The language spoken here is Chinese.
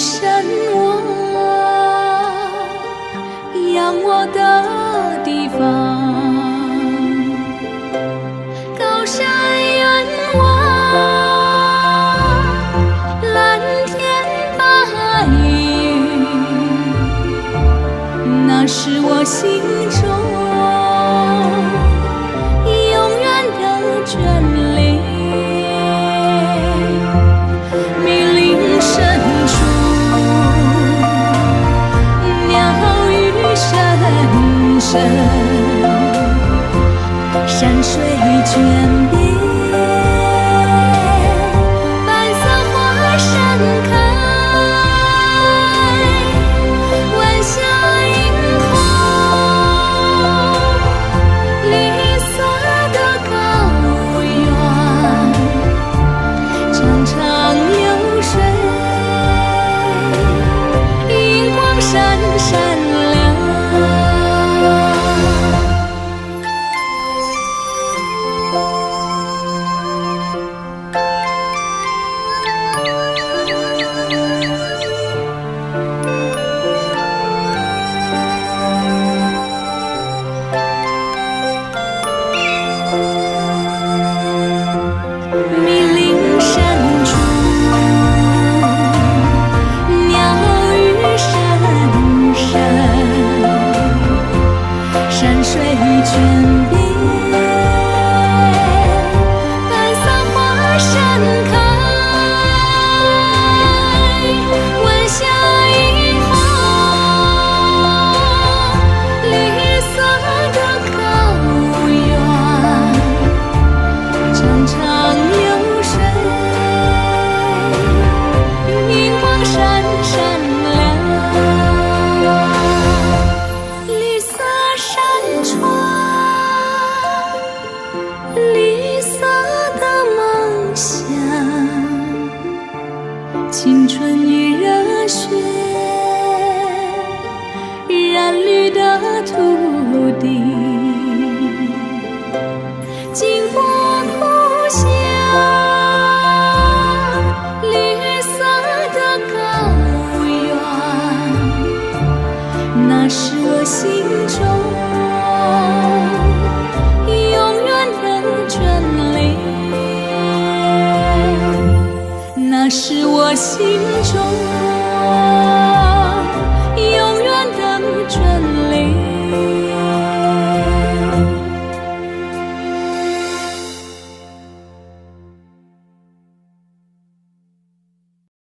神我养我的地方，高山远望，蓝天白云，那是我心中永远的眷恋。密林深处，鸟语声声，山水卷边，白色花盛开，晚霞映红绿色的高原，长长流水，银光闪闪亮。密林深处，鸟语声声，山水卷边，白色花盛开，晚霞映红绿色的高原，长长流水，银光闪闪亮。绿色山川，绿色的梦想，青春与热血，染绿的土地，经过故乡，绿色的高原，那是我心中永远的眷恋，那是我心中